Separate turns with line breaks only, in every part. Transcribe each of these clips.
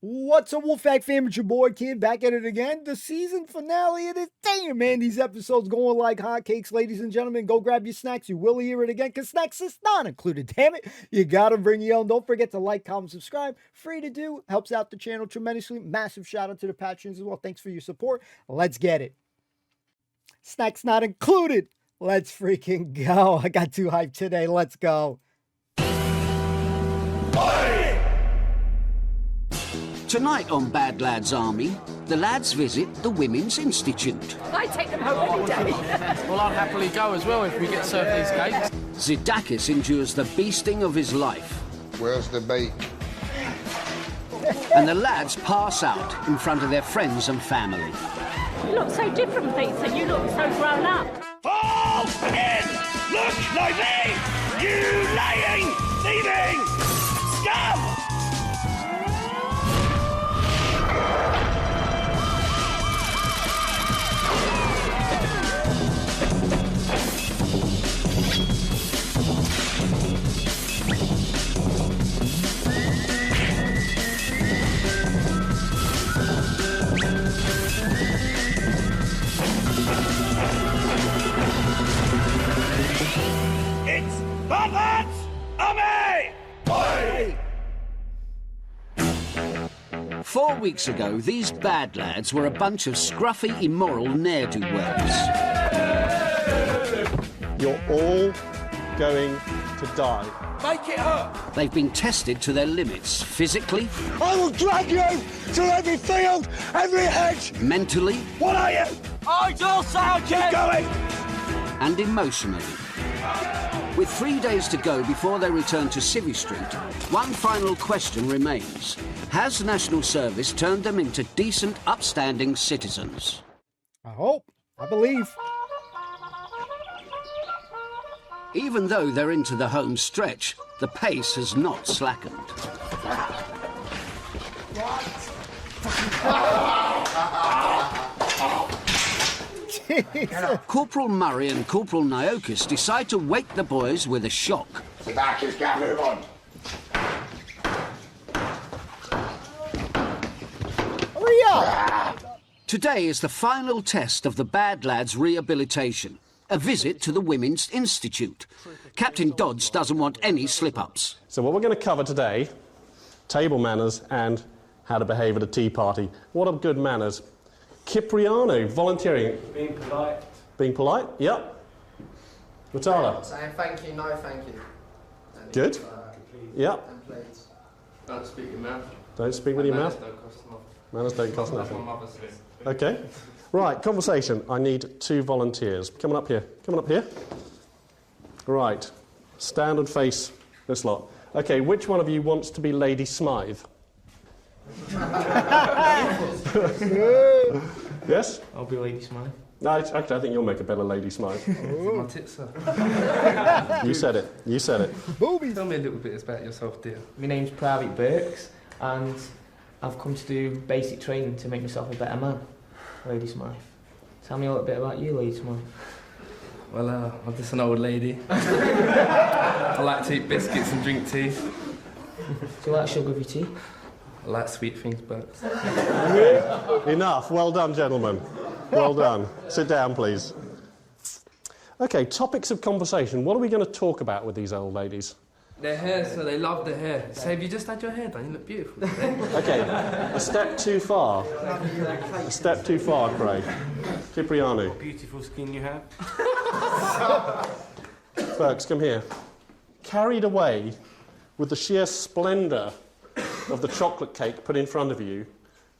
What's up, Wolfpack fam? It's your boy Kid back at it again. The season finale of this. Damn, man, these episodes going like hotcakes, ladies and gentlemen. Go grab your snacks. You will hear it again because snacks is not included. Damn it. You got to bring your own. Don't forget to like, comment, subscribe. Free to do. Helps out the channel tremendously. Massive shout out to the patrons as well. Thanks for your support. Let's get it. Snacks not included. Let's freaking go. I got too hyped today. Let's go.
Tonight on Bad Lads Army, the lads visit the Women's Institute.
I take them home any day.
Well, I'd happily go as well if we get served these cakes.
Zidakis endures the beasting of his life.
Where's the bait?
And the lads pass out in front of their friends and family.
You look so different, Peter. You look so grown up.
Fall in! Look like me! You lying, thieving scum! It's Bad Lads Army! Aye!
4 weeks ago, these bad lads were a bunch of scruffy, immoral ne'er-do-wells.
You're all going to die.
Make it hurt!
They've been tested to their limits, physically,
I will drag you to every field, every hedge!
mentally,
What are you? I'm your sergeant! Keep going!
and emotionally. With 3 days to go before they return to Civvy Street, one final question remains. Has National Service turned them into decent, upstanding citizens?
I hope. I believe.
Even though they're into the home stretch, the pace has not slackened. Corporal Murray and Corporal Niokas decide to wake the boys with a shock.
The back is gathered on.
Hurry up!
Today is the final test of the bad lads' rehabilitation. A visit to the Women's Institute. Captain Dodds doesn't want any slip-ups.
So what we're going to cover today, table manners and how to behave at a tea party. What are good manners? Cipriano, volunteering.
Being polite.
Being polite? Yep. Rutger.
Saying thank you, no thank you. And
Good. Yep.
And please.
Don't speak your mouth.
Don't speak with your mouth.
Don't cost nothing.
Manners don't cost
That's
nothing.
my mother says.
Okay. Right, conversation. I need 2 volunteers. Coming up here. Coming up here. Right. Stand and face this lot. Okay, which one of you wants to be Lady Smythe? Yes?
I'll be Lady Smythe.
No, actually, I think you'll make a better Lady Smythe.
My tits are.
You said it. You said it.
Boobies.
Tell me a little bit about yourself, dear.
My name's Private Burks, and I've come to do basic training to make myself a better man, Lady Smythe. Tell me a little bit about you, Lady Smythe.
Well, I'm just an old lady. I like to eat biscuits and drink tea.
Do you like sugar with your tea?
I like sweet things, but...
Enough. Well done, gentlemen. Well done. Sit down, please. Okay, topics of conversation. What are we going to talk about with these old ladies?
Their hair, so they love their hair. So have you just had your hair done? You look beautiful today.
Okay, a step too far. A step too far, Craig. Cipriano.
Beautiful skin you have.
Burks, come here. Carried away with the sheer splendour of the chocolate cake put in front of you,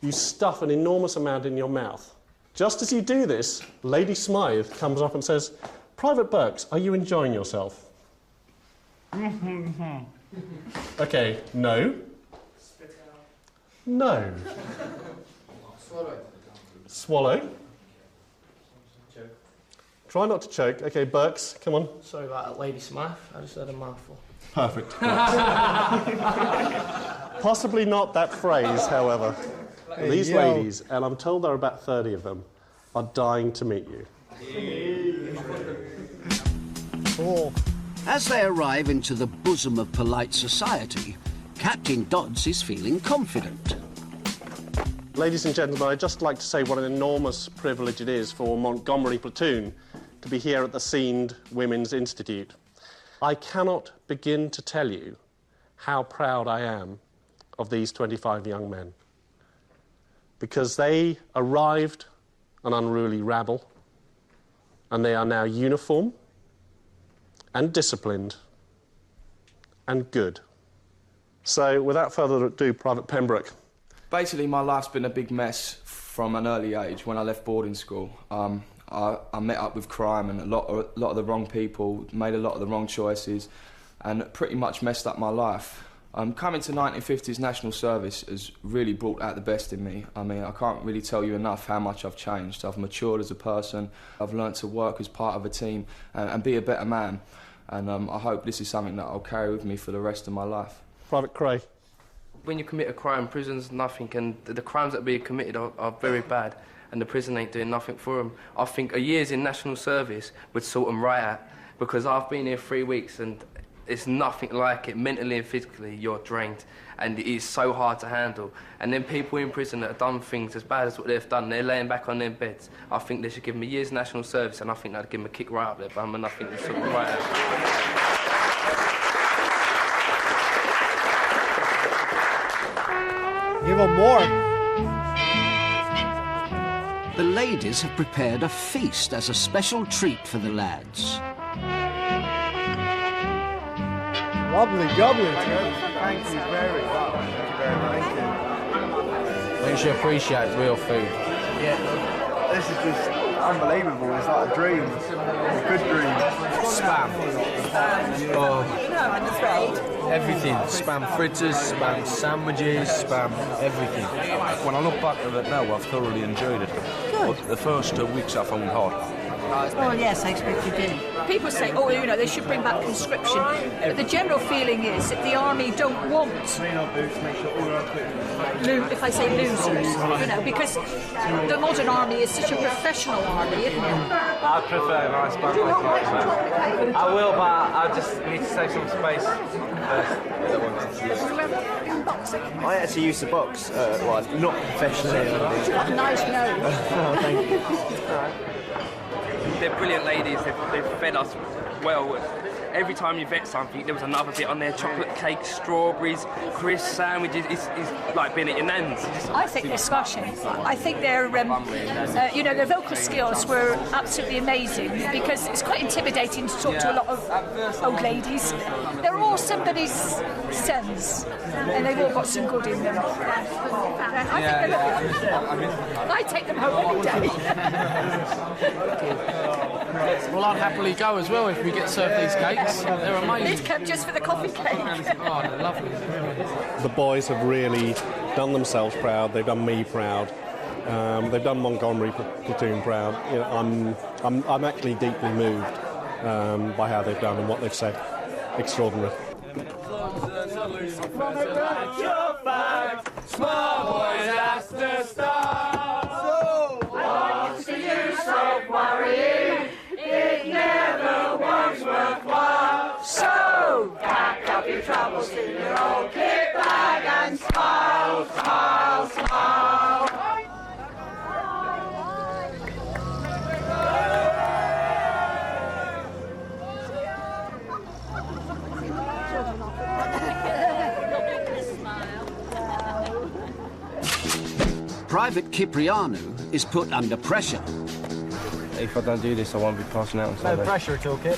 you stuff an enormous amount in your mouth. Just as you do this, Lady Smythe comes up and says, Private Burks, are you enjoying yourself? Okay, no. No. Swallow. Try not to choke. Okay, Burks, come on.
Sorry about that, Lady Smythe. I just had a mouthful.
Perfect. Possibly not that phrase, however. These ladies, and I'm told there are about 30 of them, are dying to meet you.
Cool.
As they arrive into the bosom of polite society, Captain Dodds is feeling confident.
Ladies and gentlemen, I'd just like to say what an enormous privilege it is for Montgomery Platoon to be here at the Seened Women's Institute. I cannot begin to tell you how proud I am of these 25 young men, because they arrived an unruly rabble, and they are now uniform and disciplined and good. So, without further ado, Private Pembroke.
Basically, my life's been a big mess from an early age. When I left boarding school, I met up with crime and a lot of the wrong people, made a lot of the wrong choices, and pretty much messed up my life. Coming to 1950s National Service has really brought out the best in me. I mean, I can't really tell you enough how much I've changed. I've matured as a person, I've learnt to work as part of a team and be a better man. And I hope this is something that I'll carry with me for the rest of my life.
Private Cray.
When you commit a crime, prison's nothing, and the crimes that are being committed are very bad, and the prison ain't doing nothing for them. I think a year's in National Service would sort them right out, because I've been here 3 weeks and it's nothing like it. Mentally and physically, you're drained, and it is so hard to handle. And then people in prison that have done things as bad as what they've done, they're laying back on their beds. I think they should give them a year's National Service, and I think that'd give them a kick right up their bum, and I think they sort them right out.
Give them more.
The ladies have prepared a feast as a special treat for the lads.
Lovely goblins.
Thank you very much. Thank you.
Makes you appreciate real food.
Yeah, this is just unbelievable. It's like a dream. A good dream.
Spam. Oh, everything. Spam fritters, spam sandwiches, spam everything.
When I look back at it now, I've thoroughly enjoyed it.
Good.
But the first 2 weeks I found hard.
Well, yes, I expect you did.
People say, oh, you know, they should bring back conscription. But the general feeling is that the army don't want, if I say losers, you know, because the modern army is such a professional army, isn't it?
I prefer a nice pancake like that. I will, but I just need to save some space first.
I actually used to box, well, not professionally.
You've got a nice nose.
Oh, thank you.
They're brilliant ladies, they've fed us well. Every time you vet something, there was another bit on there: chocolate cake, strawberries, crisp sandwiches. It's like being at your nan's.
I think they're smashing. I think they're, you know, their vocal skills were absolutely amazing, because it's quite intimidating to talk to a lot of old ladies. They're all somebody's sons, and they've all got some good in them. I take them home any day.
Well, I'd happily go as well if we get served these cakes. They're amazing.
They've come just for the coffee cake.
Oh, they're lovely.
The boys have really done themselves proud. They've done me proud. They've done Montgomery Platoon proud. You know, I'm actually deeply moved by how they've done and what they've said. Extraordinary.
Small boys has to start. So what's the use of worrying? It never was worthwhile. So pack up your troubles in your old kit bag and smile, smile, smile.
Private Cipriano is put under pressure.
If I don't do this, I won't be passing out on Sunday.
No pressure at all, Kip.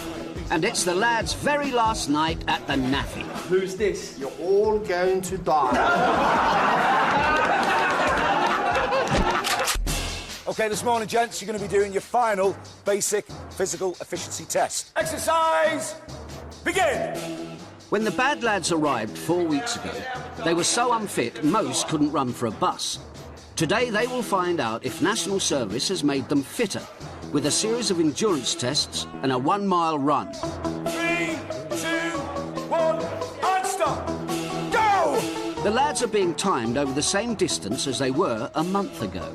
And it's the lads' very last night at the Naffy.
Who's this? You're all going to die.
OK, this morning, gents, you're going to be doing your final basic physical efficiency test. Exercise! Begin!
When the bad lads arrived 4 weeks ago, they were so unfit most couldn't run for a bus. Today they will find out if National Service has made them fitter, with a series of endurance tests and a 1 mile run.
3, 2, 1, and stop! Go!
The lads are being timed over the same distance as they were a month ago.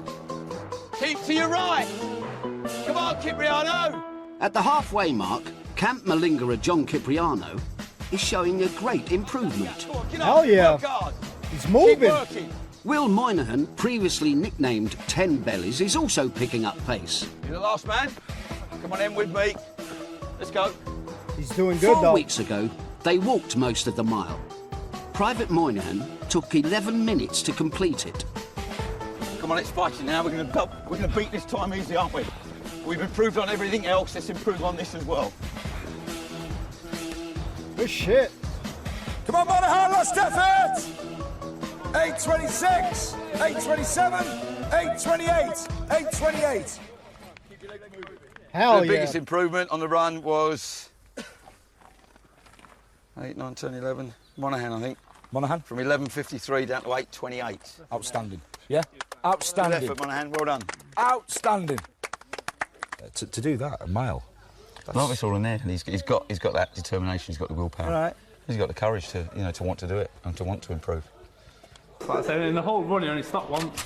Keep to your right. Come on, Cipriano.
At the halfway mark, Camp Malingerer John Cipriano is showing a great improvement.
Hell yeah. He's moving.
Will Moynihan, previously nicknamed 10 Bellies, is also picking up pace.
You're the last man. Come on in with me. Let's go.
He's doing good,
4
though.
weeks ago, they walked most of the mile. Private Moynihan took 11 minutes to complete it.
Come on, let's fight it now. We're going to beat this time easy, aren't we? We've improved on everything else. Let's improve on this as well.
Good shit.
Come on, Moynihan, let's step it! 8:26, 8:27, 8:28, 8:28.
Hell
the
yeah.
biggest improvement on the run was 8, 9, 10, 11. Moynihan, I think. Moynihan? From 11:53 down to 8:28. Outstanding. Yeah? Outstanding. Good effort, Moynihan. Well done. Outstanding.
To do that, a mile.
Like it's all in there, and he's got that determination. He's got the willpower.
Right.
He's got the courage to want to do it and to want to improve.
Like I said, in the whole run, he only stopped once.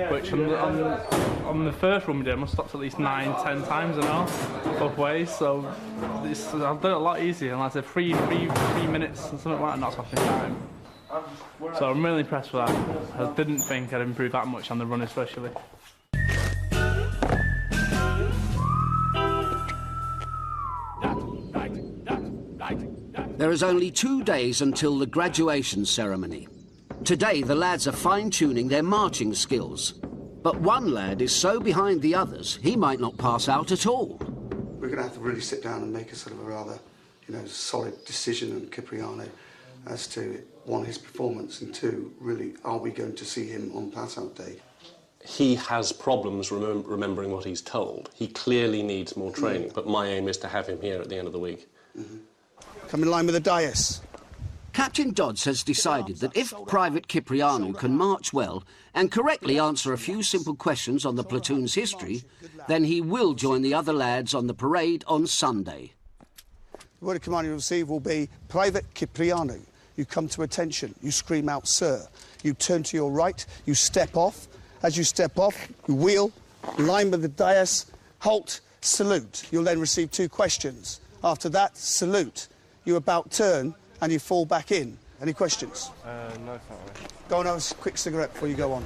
Which on the first run we did, I must have stopped at least 9, 10 times and a half both ways. So I've done it a lot easier. And like I said, three minutes and something like that, not stopping time. So I'm really impressed with that. I didn't think I'd improve that much on the run, especially.
There is only 2 days until the graduation ceremony. Today, the lads are fine-tuning their marching skills. But one lad is so behind the others, he might not pass out at all.
We're going to have to really sit down and make a sort of a rather, solid decision on Cipriano as to, one, his performance, and two, really, are we going to see him on pass-out day?
He has problems remembering what he's told. He clearly needs more training, but my aim is to have him here at the end of the week.
Come in line with the dais.
Captain Dodds has decided that if Private Cipriano can march well and correctly answer a few simple questions on the platoon's history, then he will join the other lads on the parade on Sunday.
The word of command you receive will be, Private Cipriano. You come to attention, you scream out, sir. You turn to your right, you step off. As you step off, you wheel, line with the dais, halt, salute. You'll then receive 2 questions. After that, salute. You about turn, and you fall back in. Any questions?
No, thank you.
Go and have a quick cigarette before you go on.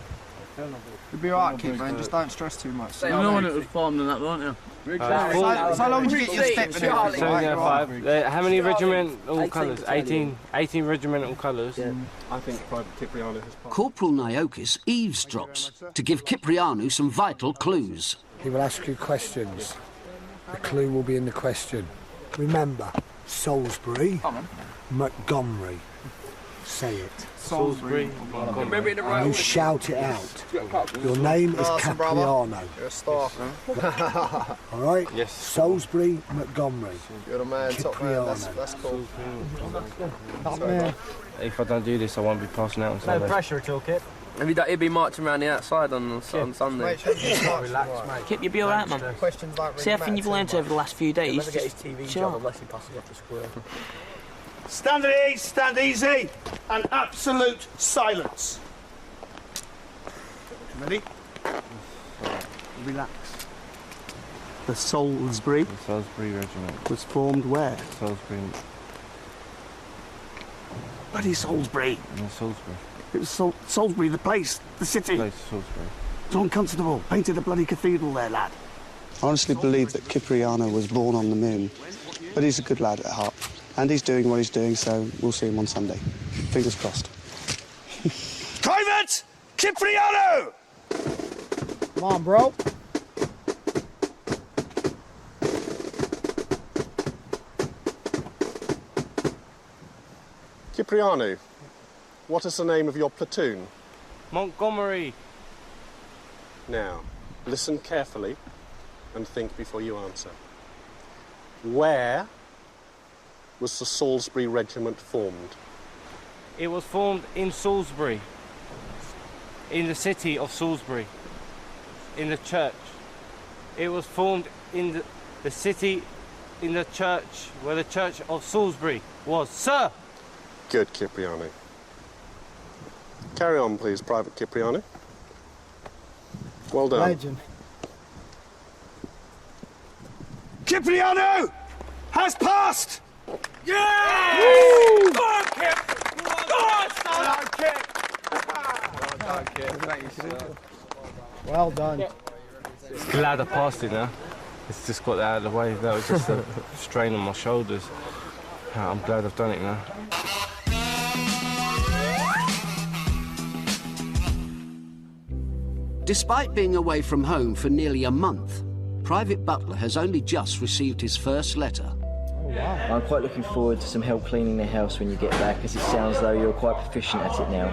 You'll be alright, kid, man. Just don't stress too much.
You know when it was formed and that, weren't you?
So long as you get your step in it.
705. How many regimental colours? 18 regimental colours.
Yeah. I think Private Cipriano has passed.
Corporal Niokis eavesdrops to give Cipriano some vital clues.
He will ask you questions. The clue will be in the question. Remember, Salisbury, Montgomery. Say it.
Salisbury.
And you shout it out. Your name is Capriano.
You're a star.
All right?
Yes.
Salisbury, Montgomery.
You're the man, top man. That's cool.
Top man.
If I don't do this, I won't be passing out on Sunday.
No pressure at all, Kip.
He'd be marching around the outside on Sunday.
Kip, you'll be all right, man. See everything you've learnt over the last few days.
Never get his TV job unless he passes off the square.
Stand at ease, stand easy, and absolute silence. Ready?
Relax. The Salisbury
Regiment
was formed where?
Salisbury.
Bloody Salisbury.
No, Salisbury.
It was Salisbury, the place, the city.
Salisbury.
John Constable painted a bloody cathedral there, lad.
I honestly believe that Cipriano was born on the moon, but he's a good lad at heart. And he's doing what he's doing, so we'll see him on Sunday. Fingers crossed.
Private Cipriano!
Come on, bro.
Cipriano, what is the name of your platoon?
Montgomery.
Now, listen carefully and think before you answer. Where was the Salisbury Regiment formed?
It was formed in Salisbury, in the city of Salisbury, in the church. It was formed in the city, in the church, where the church of Salisbury was. Sir!
Good, Cipriano. Carry on, please, Private Cipriano. Well done.
Legend.
Cipriano has passed!
Yeah!
Woo!
Go on, Kip! Go on, son!
Hello, Kip!
Well done.
Glad I passed it now. It's just got that out of the way. That was just a strain on my shoulders. I'm glad I've done it now.
Despite being away from home for nearly a month, Private Butler has only just received his first letter.
I'm quite looking forward to some help cleaning the house when you get back, as it sounds as though you're quite proficient at it now.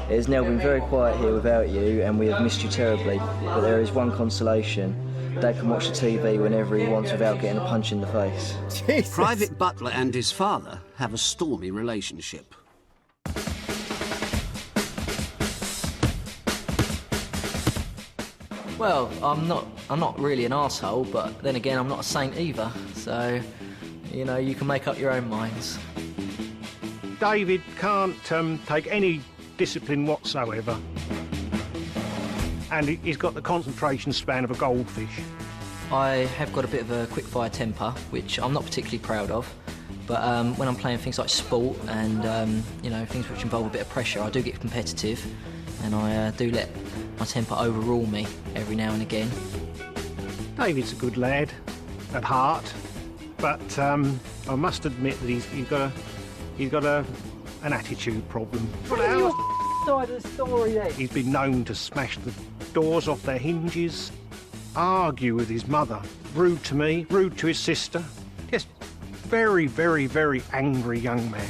It has now been very quiet here without you, and we have missed you terribly, but there is one consolation. Dad can watch the TV whenever he wants without getting a punch in the face.
Jesus.
Private Butler and his father have a stormy relationship.
Well, I'm not really an arsehole, but then again, I'm not a saint either. So, you know, you can make up your own minds.
David can't take any discipline whatsoever. And he's got the concentration span of a goldfish.
I have got a bit of a quick-fire temper, which I'm not particularly proud of. But when I'm playing things like sport and, you know, things which involve a bit of pressure, I do get competitive. And I do let my temper overrule me every now and again.
David's a good lad at heart, but I must admit that he's got an attitude problem.
What your side of the story then?
He's been known to smash the doors off their hinges, argue with his mother, rude to me, rude to his sister. Just very, very, very angry young man.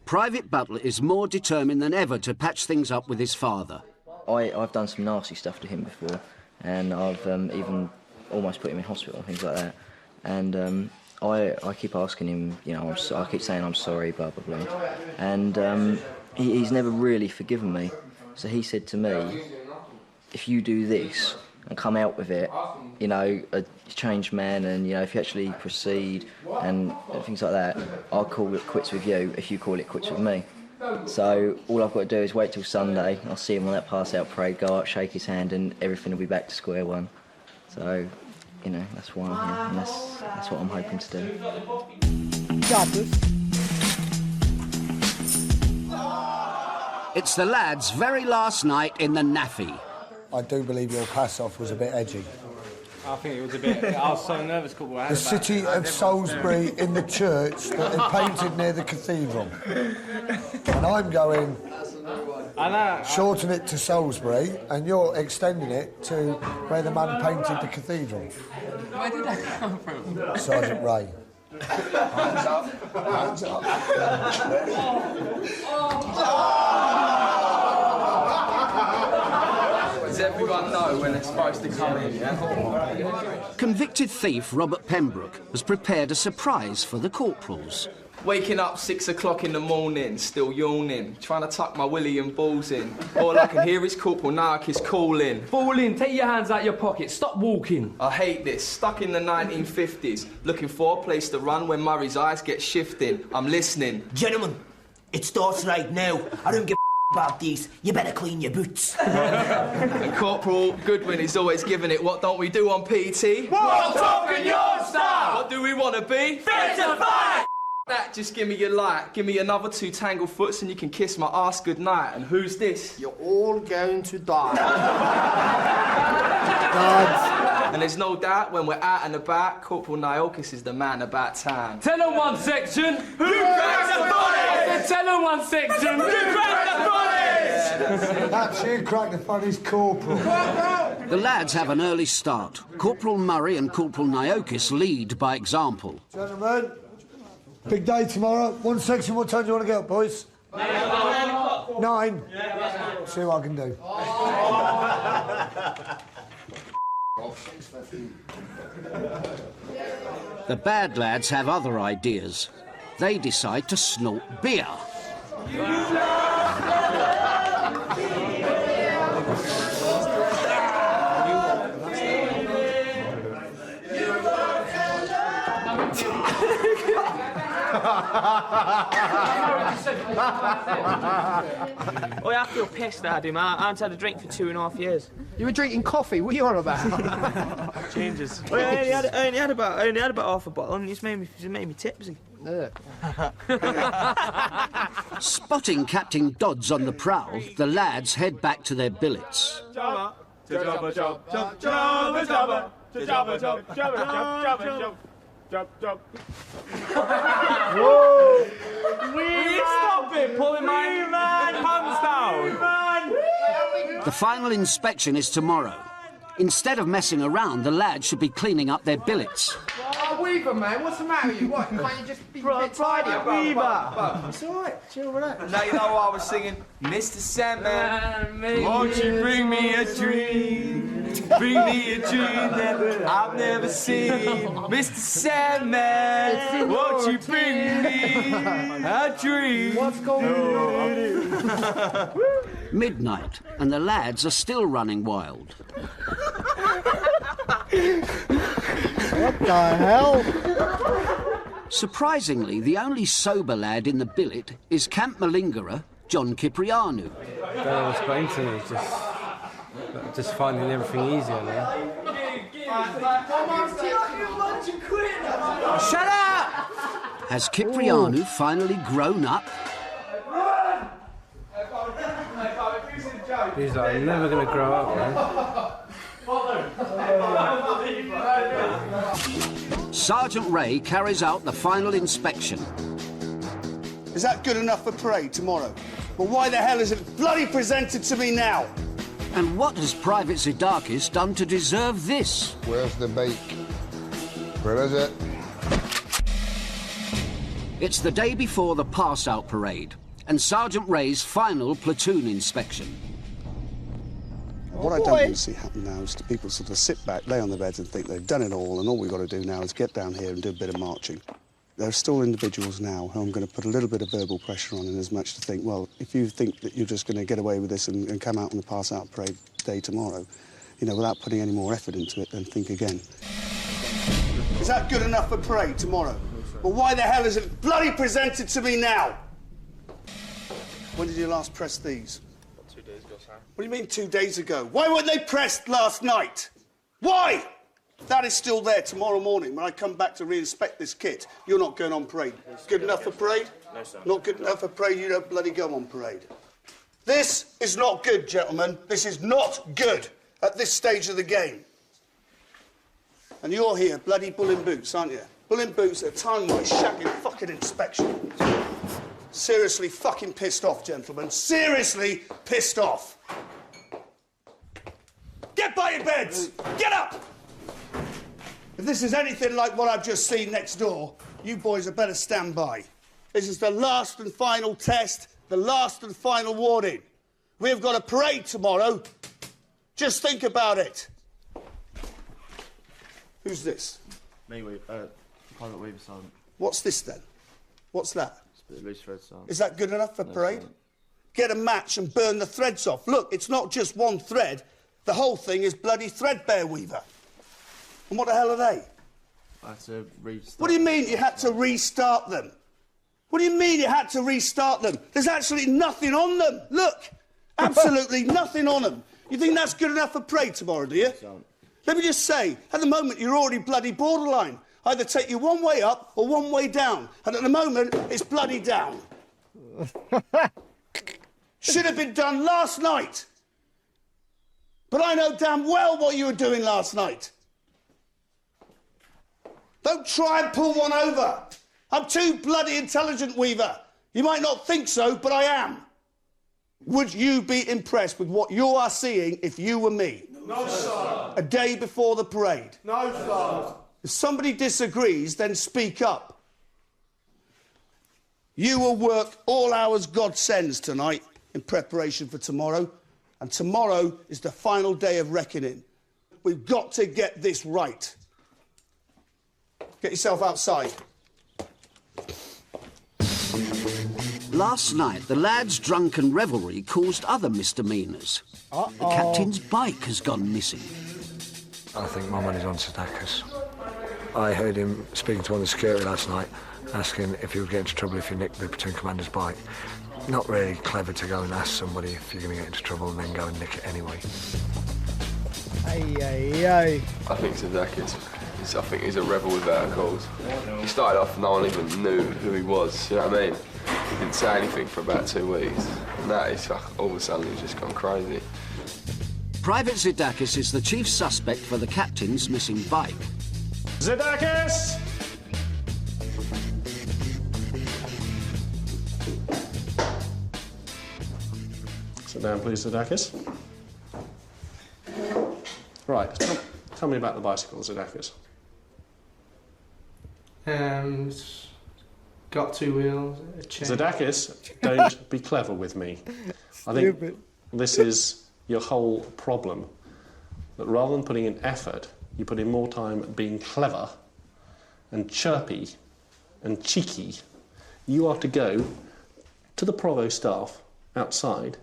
Private Butler is more determined than ever to patch things up with his father.
I've done some nasty stuff to him before, and I've even almost put him in hospital and things like that. And I keep asking him, you know, I keep saying I'm sorry, blah, blah, blah. And he's never really forgiven me. So he said to me, if you do this and come out with it, you know, a changed man, and, you know, if you actually proceed and things like that, I'll call it quits with you if you call it quits with me. So all I've got to do is wait till Sunday. I'll see him on that pass-out parade, go up, shake his hand, and everything will be back to square one. So, you know, that's why I'm here, and that's what I'm hoping to do.
Got this.
It's the lads' very last night in the naffy.
I do believe your pass-off was a bit edgy.
I think it was a bit... I was so nervous.
The city of Salisbury in the church that they painted near the cathedral. And I'm going... shorten it to Salisbury, and you're extending it to where the man painted the cathedral.
Where did that come from?
Sergeant Ray.
Hands up. Hands up.
Does everyone know when they're supposed to come in, yeah?
Convicted thief Robert Pembroke has prepared a surprise for the corporals.
Waking up 6 o'clock in the morning, still yawning, trying to tuck my willy and balls in. All I can hear is Corporal Narkis calling.
Fall in, take your hands out your pocket, stop walking.
I hate this, stuck in the 1950s, looking for a place to run when Murray's eyes get shifting. I'm listening.
Gentlemen, it starts right now. I don't give a about these. You better clean your boots.
And Corporal Goodwin is always giving it. What don't we do on PT?
What talking your style?
What do we want to be?
Fit to fight!
That, just give me your light. Give me another 2 tangled foots and you can kiss my ass goodnight. And who's this?
You're all going to die.
And there's no doubt when we're out and about, Corporal Niokis is the man about town.
10 on 1 section.
Who cracks the funnies?
10 on 1 section.
Who cracks the funnies?
That's you, crack the funnies, Corporal.
The lads have an early start. Corporal Murray and Corporal Niokis lead by example.
Gentlemen, big day tomorrow. 1 section, what time do you want to get up, boys? 9? See what I can do.
The bad lads have other ideas. They decide to snort beer.
I feel pissed at him. I haven't had a drink for 2.5 years.
You were drinking coffee. What are you on about?
Changes. I only had about half a bottle, and it's made me tipsy.
Spotting Captain Dodds on the prowl, the lads head back to their billets.
Whoa! Will you stop it pulling my pants down?
The final inspection is tomorrow. Instead of messing around, the lads should be cleaning up their billets.
Oh, Weaver, man, what's the matter with you? What, can't you just be a bit tidy?
Weaver!
It's all right, chill, relax.
Now you know what I was singing? Mr. Sandman,
won't you bring me a dream? Bring me a dream that I've never seen.
Mr. Sandman,
won't you bring me a dream?
What's going on?
Midnight, and the lads are still running wild.
What the hell?
Surprisingly, the only sober lad in the billet is Camp Malingerer, John Ciprianu.
I don't know what's going to me, just finding everything easier now.
Shut up!
Has Ciprianu finally grown up?
He's like, I'm never going to grow up, man.
Sergeant Ray carries out the final inspection.
Is that good enough for parade tomorrow? Well, why the hell is it bloody presented to me now?
And what has Private Zidakis done to deserve this?
Where's the bake? Where is it?
It's the day before the pass-out parade and Sergeant Ray's final platoon inspection.
What I don't want to see happen now is to people sort of sit back, lay on their beds and think they've done it all and all we've got to do now is get down here and do a bit of marching. There are still individuals now who I'm going to put a little bit of verbal pressure on in as much to think, well, if you think that you're just going to get away with this and come out on the pass-out parade day tomorrow, you know, without putting any more effort into it, then think again. Is that good enough for parade tomorrow? Well, why the hell is it bloody presented to me now? When did you last press these?
2 days ago, sir.
What do you mean 2 days ago? Why weren't they pressed last night? Why? That is still there tomorrow morning when I come back to re-inspect this kit. You're not going on parade. Good enough for parade?
No, sir.
Not good enough for parade, you don't bloody go on parade. This is not good, gentlemen. This is not good at this stage of the game. And you're here, bloody bull in boots, aren't you? Bull in boots at a time where it's shagging fucking inspection. Seriously fucking pissed off, gentlemen. Seriously pissed off. Get by your beds! Get up! If this is anything like what I've just seen next door, you boys had better stand by. This is the last and final test, the last and final warning. We've got a parade tomorrow. Just think about it. Who's this?
Me, Private Weaver, Sergeant.
What's this then? What's that?
It's a bit of loose thread, Sergeant.
Is that good enough for
No,
parade?
Sergeant.
Get a match and burn the threads off. Look, it's not just one thread. The whole thing is bloody threadbare, Weaver. And what the hell are they?
I had to restart.
What do you mean you had to restart them? What do you mean you had to restart them? There's actually nothing on them. Look, absolutely nothing on them. You think that's good enough for parade tomorrow, do you? Let me just say, at the moment, you're already bloody borderline. Either take you one way up or one way down. And at the moment, it's bloody down. Should have been done last night. But I know damn well what you were doing last night. Don't try and pull one over. I'm too bloody intelligent, Weaver. You might not think so, but I am. Would you be impressed with what you are seeing if you were me?
No, sir.
A day before the parade?
No, sir.
If somebody disagrees, then speak up. You will work all hours God sends tonight in preparation for tomorrow, and tomorrow is the final day of reckoning. We've got to get this right. Get yourself outside.
Last night, the lads' drunken revelry caused other misdemeanours. The captain's bike has gone missing.
I think my money's on Zidakis.
I heard him speaking to one of the security last night, asking if he would get into trouble if you nicked the platoon commander's bike. Not really clever to go and ask somebody if you're going to get into trouble and then go and nick it anyway.
Aye.
I think Zadakis, I think he's a rebel without a cause. He started off, no one even knew who he was, you know what I mean? He didn't say anything for about 2 weeks. And that is, all of a sudden, he's just gone crazy.
Private Zadakis is the chief suspect for the captain's missing bike.
Zadakis! Sit down, please, Zadakis. Right, tell me about the bicycle, Zadakis.
It's got 2 wheels, a chain.
Zadakis, don't be clever with me. I think this is your whole problem. That rather than putting in effort, you put in more time being clever and chirpy and cheeky. You are to go to the provost staff outside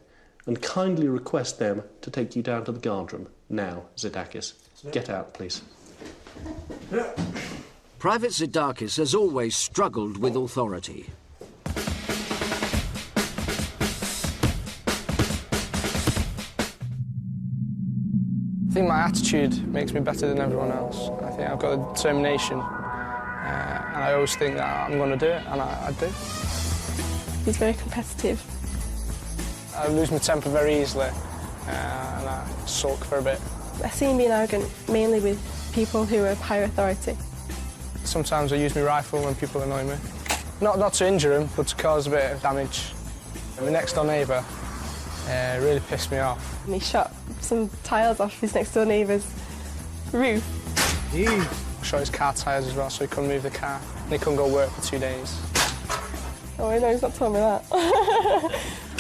and kindly request them to take you down to the guardroom. Now, Zadakis, get out, please.
Private Zadakis has always struggled with authority.
I think my attitude makes me better than everyone else. I think I've got the determination, and I always think that I'm going to do it, and I do.
He's very competitive.
I lose my temper very easily, and I sulk for a bit.
I see him being arrogant mainly with people who are of higher authority.
Sometimes I use my rifle when people annoy me. Not to injure them, but to cause a bit of damage. My next-door neighbour really pissed me off.
And he shot some tiles off his next-door neighbour's roof.
Shot his car tyres as well, so he couldn't move the car. And he couldn't go work for 2 days.
Oh, no, he's not told me that.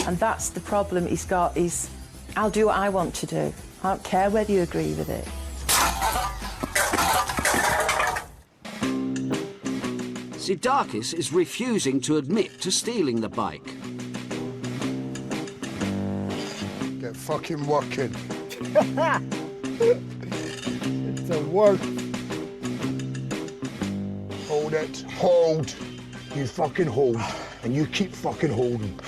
And that's the problem he's got, is I'll do what I want to do. I don't care whether you agree with it.
Zadakis is refusing to admit to stealing the bike.
Get fucking working.
It's a work.
Hold it. Hold. You fucking hold. And you keep fucking holding.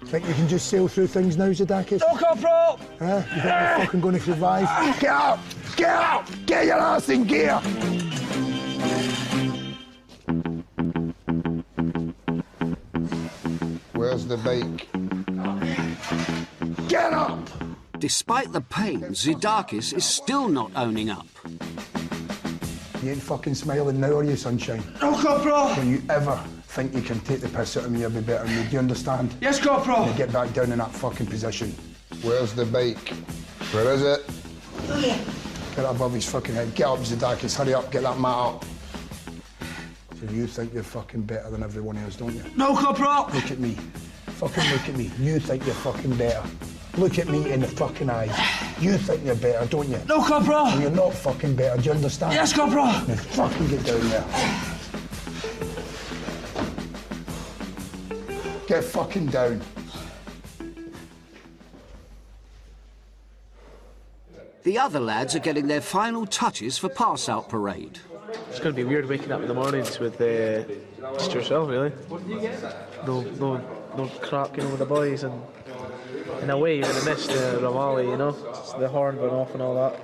Think you can just sail through things now, Zadakis?
No, Corporal!
Huh? You think you're fucking going to survive? Get up! Get up! Get your ass in gear!
Where's the bike?
Get up!
Despite the pain, Zadakis is still not owning up.
You ain't fucking smiling now, are you, sunshine?
No, Corporal!
Don't you ever think you can take the piss out of me, I'll be better than me. Do you understand?
Yes, Corporal!
Now get back down in that fucking position.
Where's the bike? Where is it?
Get above his fucking head. Get up, Zadakis. Hurry up, get that mat up. So you think you're fucking better than everyone else, don't you?
No, Corporal!
Look at me. Fucking look at me. You think you're fucking better. Look at me in the fucking eyes. You think you're better, don't you?
No, Corporal!
And you're not fucking better, do you understand?
Yes, Corporal!
Now fucking get down there. Get fucking down.
The other lads are getting their final touches for pass-out parade.
It's going to be weird waking up in the mornings with just yourself, really. No cracking over the boys, and in a way you're going to miss the Ramali, you know, the horn going off and all that.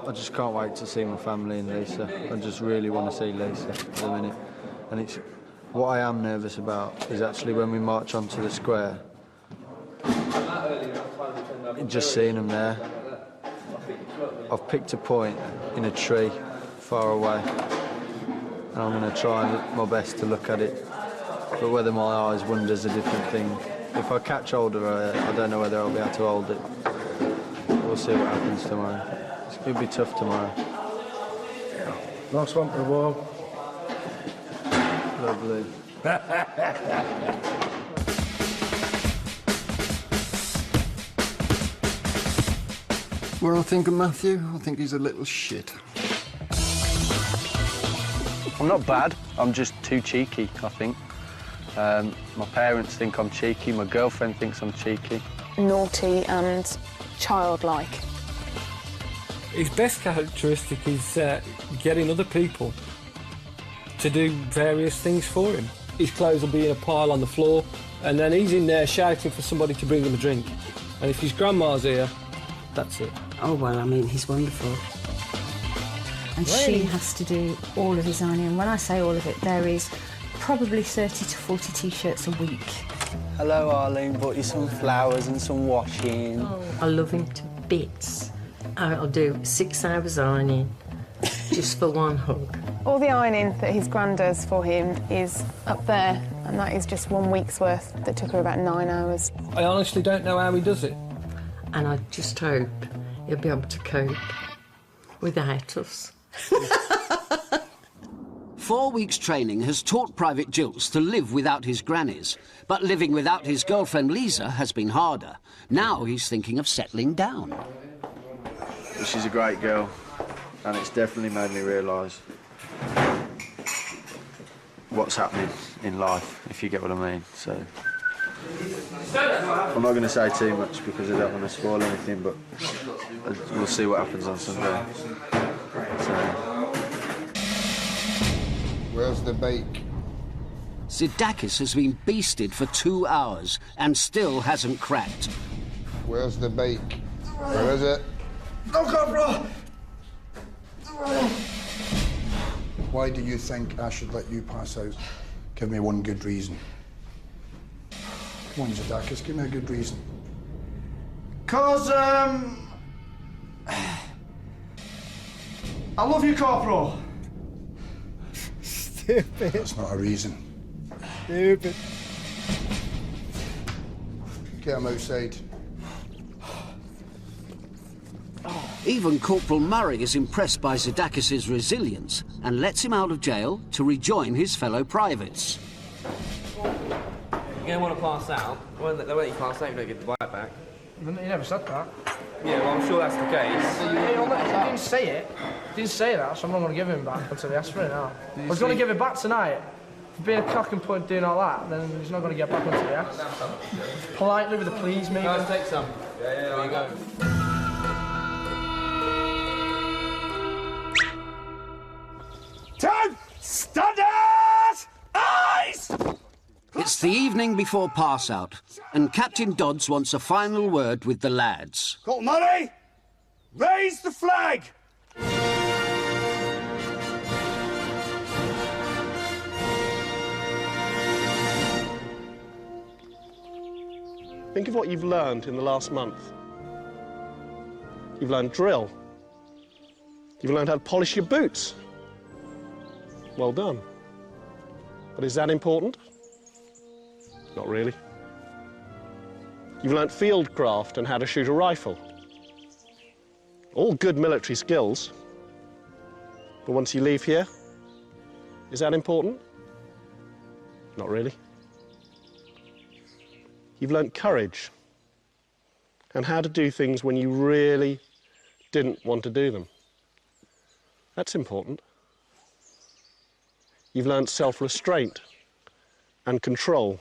I just can't wait to see my family and Lisa. I just really want to see Lisa at the minute. And it's what I am nervous about is actually when we march onto the square, just seeing them there. I've picked a point in a tree far away, and I'm going to try my best to look at it. But whether my eyes wander's a different thing. If I catch hold of her, I don't know whether I'll be able to hold it. We'll see what happens tomorrow. It's going to be tough tomorrow.
Last one for the wall.
Lovely.
What do I think of Matthew? I think he's a little shit.
I'm not bad, I'm just too cheeky, I think. My parents think I'm cheeky, my girlfriend thinks I'm cheeky.
Naughty and childlike.
His best characteristic is getting other people to do various things for him. His clothes will be in a pile on the floor, and then he's in there shouting for somebody to bring him a drink. And if his grandma's here, that's it.
Oh, well, I mean, he's wonderful. And she has to do all of his ironing. And when I say all of it, there is probably 30 to 40 T-shirts a week.
Hello, Arlene. Bought you some flowers and some washing.
Oh, I love him to bits. I'll do 6 hours ironing just for one hug.
All the ironing that his gran does for him is up there, and that is just 1 week's worth that took her about 9 hours.
I honestly don't know how he does it.
And I just hope he'll be able to cope without us.
4 weeks' training has taught Private Jilts to live without his grannies, but living without his girlfriend Lisa has been harder. Now he's thinking of settling down.
She's a great girl, and it's definitely made me realise what's happening in life, if you get what I mean. So I'm not going to say too much because I don't want to spoil anything, but we'll see what happens on Sunday.
Where's the bake?
Zidakis has been beasted for 2 hours and still hasn't cracked.
Where's the bake? Where is it?
No, Corporal! Why do you think I should let you pass out? Give me one good reason. Come on, Zidakis, give me a good reason.
'Cause, I love you, Corporal.
Stupid.
That's not a reason.
Stupid.
Get him outside.
Even Corporal Murray is impressed by Zidakis' resilience and lets him out of jail to rejoin his fellow privates.
You're going to want to pass out. Well, they won't let you pass out, you don't get the bite back.
You never said that.
Yeah, well, I'm sure that's the case.
He didn't say it. He didn't say that, so I'm not going to give him back until he asks for it now. I was going to give it back tonight. For being a cock and punt doing all that, then he's not going to get back until he asks. Politely with a please, mate.
Guys, take some. Yeah, there you go.
Turn! Standards! Eyes!
It's the evening before pass-out, and Captain Dodds wants a final word with the lads.
Got money? Raise the flag!
Think of what you've learned in the last month. You've learned drill. You've learned how to polish your boots. Well done. But is that important? Not really. You've learnt fieldcraft and how to shoot a rifle. All good military skills. But once you leave here, is that important? Not really. You've learnt courage and how to do things when you really didn't want to do them. That's important. You've learnt self-restraint and control.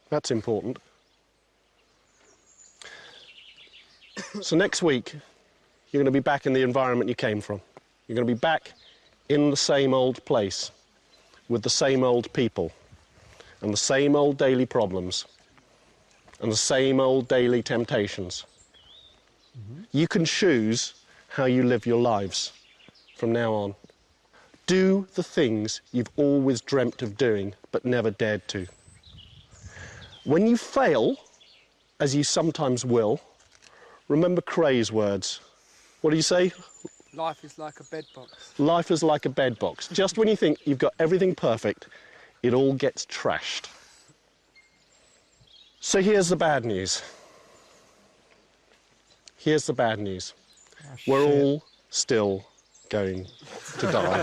That's important. So next week, you're going to be back in the environment you came from. You're going to be back in the same old place, with the same old people, and the same old daily problems, and the same old daily temptations. You can choose how you live your lives from now on. Do the things you've always dreamt of doing, but never dared to. When you fail, as you sometimes will, remember Cray's words. What do you say?
Life is like a bed box.
Life is like a bed box. Just when you think you've got everything perfect, it all gets trashed. So here's the bad news. Here's the bad news. We're all still going to die.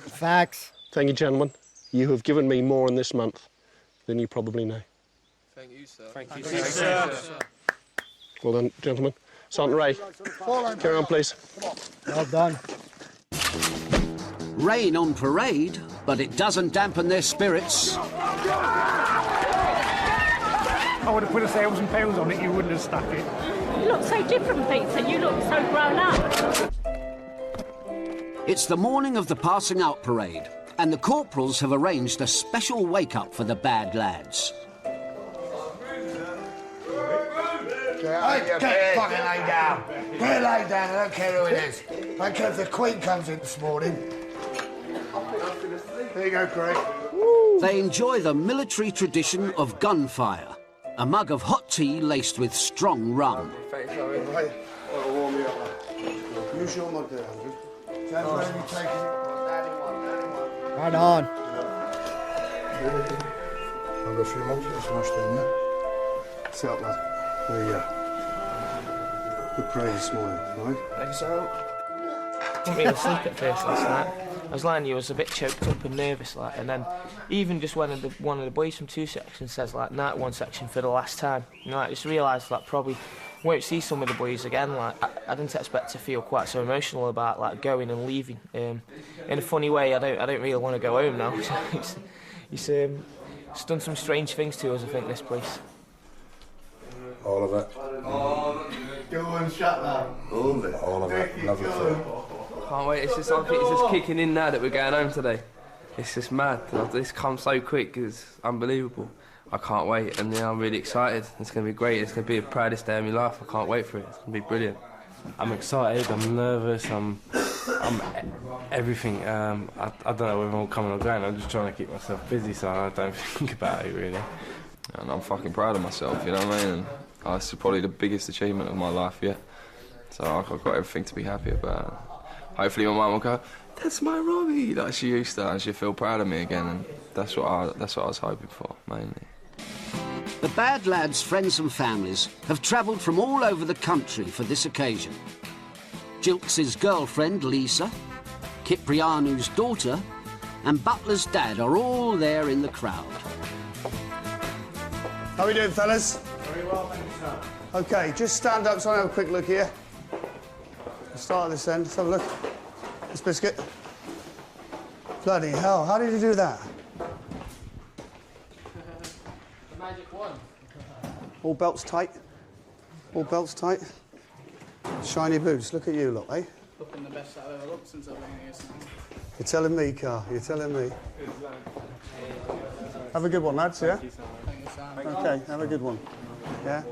Facts.
Thank you, gentlemen. You have given me more in this month than you probably know.
Thank you, sir.
Thank you, sir.
Well done, gentlemen. Sergeant Ray, carry on, please.
Well done.
Rain on parade, but it doesn't dampen their spirits.
I would have put £1,000 on it, you wouldn't have stuck it.
You look so different, Peter. You look so grown up.
It's the morning of the passing out parade, and the corporals have arranged a special wake-up for the bad lads.
Get fucking lay down. Get lay down, I don't care who it is. I don't care if the Queen comes in this morning. There you go, Craig.
They enjoy the military tradition of gunfire, a mug of hot tea laced with strong rum.
Thanks, Harry. Right. That'll warm me up. Use your mug there, Andrew. Sounds like you're taking it.
Right on.
I've got a few monkeys smashed in, yeah? Sit up, lad. Good praise this morning, right?
Thank you, sir. I didn't really sleep at first last night. I was lying here, I was a bit choked up and nervous, like, and then even just when one of the boys from 2 sections says, like, night 1 section for the last time, you know, I just realised, like, probably won't see some of the boys again. Like, I didn't expect to feel quite so emotional about, like, going and leaving. In a funny way, I don't really want to go home now. It's done some strange things to us, I think, this place.
All of it. Go and shut that. All of it. All of it. Lovely food.
Can't wait. It's just kicking in now that we're going home today. It's just mad. This comes so quick. It's unbelievable. I can't wait, and yeah, I'm really excited. It's going to be great. It's going to be the proudest day of my life. I can't wait for it. It's going to be brilliant.
I'm excited. I'm nervous. I'm everything. I don't know whether I'm coming or going. I'm just trying to keep myself busy, so I don't think about it really.
And I'm fucking proud of myself. You know what I mean? And this is probably the biggest achievement of my life yet. So I've got everything to be happy about. Hopefully my mum will go, "That's my Robbie," like she used to, and she'll feel proud of me again. And that's what I was hoping for, mainly.
The bad lads' friends and families have travelled from all over the country for this occasion. Jilks' girlfriend, Lisa, Kiprianu's daughter, and Butler's dad are all there in the crowd.
How are we doing, fellas?
Very well, thank you, sir.
OK, just stand up so I have a quick look here. We'll start at this end. Let's have a look. This biscuit. Bloody hell, how did you do that?
The magic one.
All belts tight. All belts tight. Shiny boots. Look at you lot, eh?
Looking the best I've ever looked since I've been here.
You're telling me, Carl. You're telling me. Have a good one, lads, yeah? OK, have a good one. Yeah?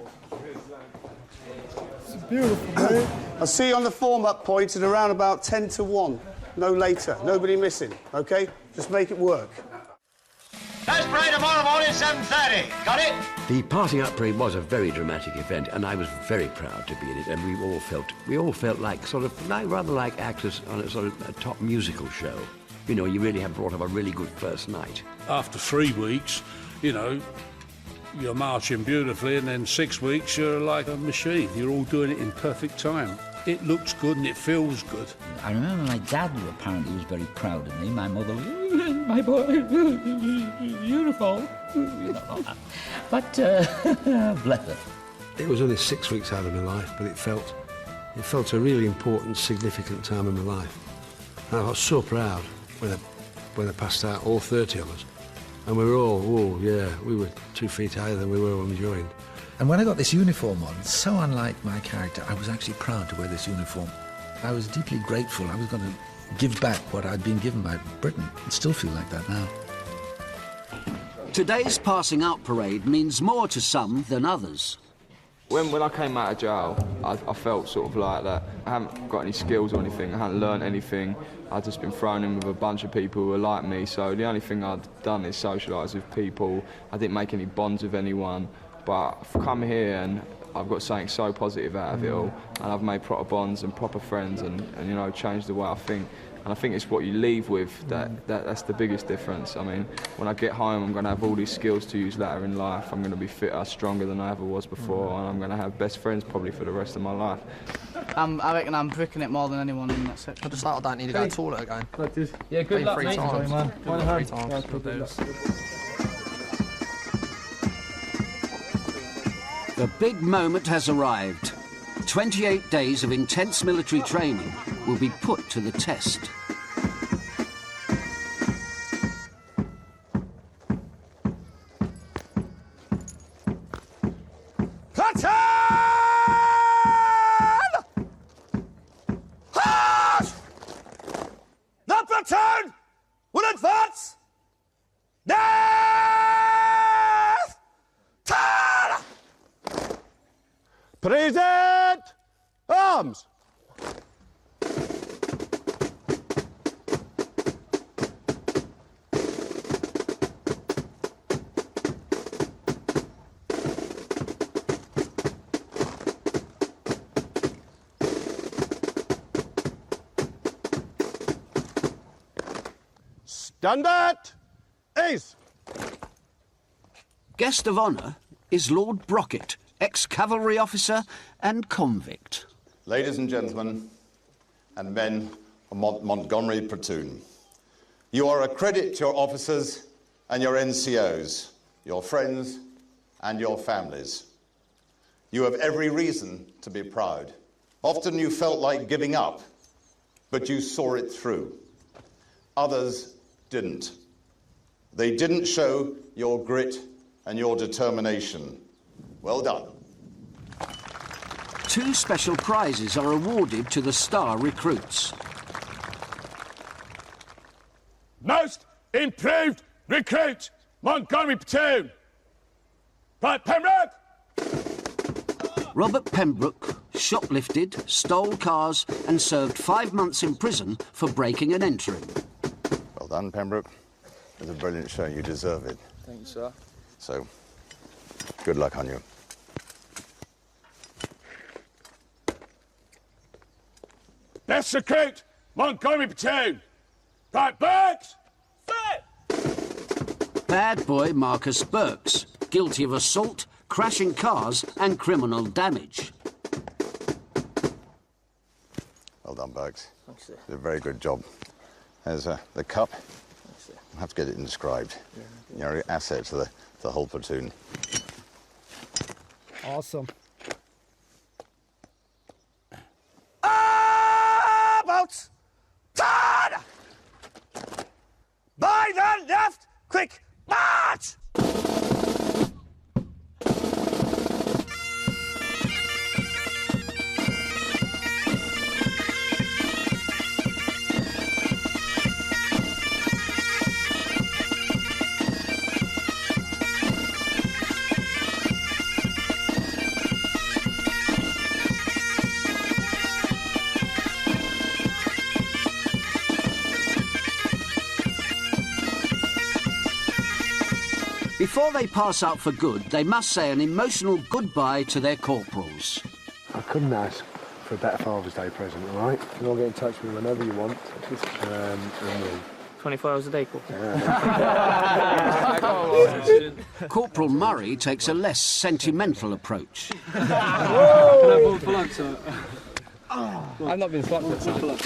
It's beautiful, mate.
I'll see you on the form-up point at around about 10 to 1. No later. Nobody missing, OK? Just make it work.
Let's pray tomorrow morning, 7:30. Got it?
The parting up parade was a very dramatic event, and I was very proud to be in it. And we all felt like rather like actors on a sort of a top musical show. You know, you really have brought up a really good first night.
After 3 weeks, you know, you're marching beautifully, and then 6 weeks you're like a machine. You're all doing it in perfect time. It looks good and it feels good.
I remember my dad apparently was very proud of me. My mother was, my boy, beautiful. You know, but bless her.
It was only 6 weeks out of my life, but it felt a really important, significant time in my life. And I was so proud when I passed out, all 30 of us. And we were all, we were 2 feet higher than we were when we joined.
And when I got this uniform on, so unlike my character, I was actually proud to wear this uniform. I was deeply grateful. I was going to give back what I'd been given by Britain. I still feel like that now.
Today's passing out parade means more to some than others.
When I came out of jail, I felt sort of like that. I haven't got any skills or anything. I hadn't learnt anything. I'd just been thrown in with a bunch of people who were like me. So the only thing I'd done is socialise with people. I didn't make any bonds with anyone. But I've come here and I've got something so positive out of it all, and I've made proper bonds and proper friends, and you know, changed the way I think. And I think it's what you leave with that's the biggest difference. I mean, when I get home, I'm going to have all these skills to use later in life. I'm going to be fitter, stronger than I ever was before, and I'm going to have best friends probably for the rest of my life.
I reckon I'm bricking it more than anyone in that section.
I just like I don't need to go toilet again.
Yeah, good luck, mate.
3 times.
Man.
3 times.
The big moment has arrived. 28 days of intense military training will be put to the test.
Present arms! Standard is.
Guest of honour is Lord Brocket, ex-cavalry officer and convict.
Ladies and gentlemen, and men of Montgomery platoon, you are a credit to your officers and your NCOs, your friends and your families. You have every reason to be proud. Often you felt like giving up, but you saw it through. Others didn't. They didn't show your grit and your determination. Well done.
2 special prizes are awarded to the star recruits.
Most improved recruit, Montgomery platoon. Right, Pembroke.
Robert Pembroke shoplifted, stole cars and served 5 months in prison for breaking and entering.
Well done, Pembroke. It was a brilliant show. You deserve it.
Thanks, sir.
So, good luck on you.
Best recruit, Montgomery platoon. Right, Burks.
Bad boy Marcus Burks, guilty of assault, crashing cars and criminal damage.
Well done, Burks.
Thanks, sir.
Did a very good job. There's the cup. I'll have to get it inscribed. You're an asset to the whole platoon.
Awesome.
About turn! By the left, quick march!
Before they pass out for good, they must say an emotional goodbye to their corporals.
I couldn't ask for a better Father's Day present, all right? You all get in touch with me whenever you want.
24 hours a day, Corporal.
Corporal Murray takes a less sentimental approach.
Can I vote for lunch, sir? I've not been slapped at time.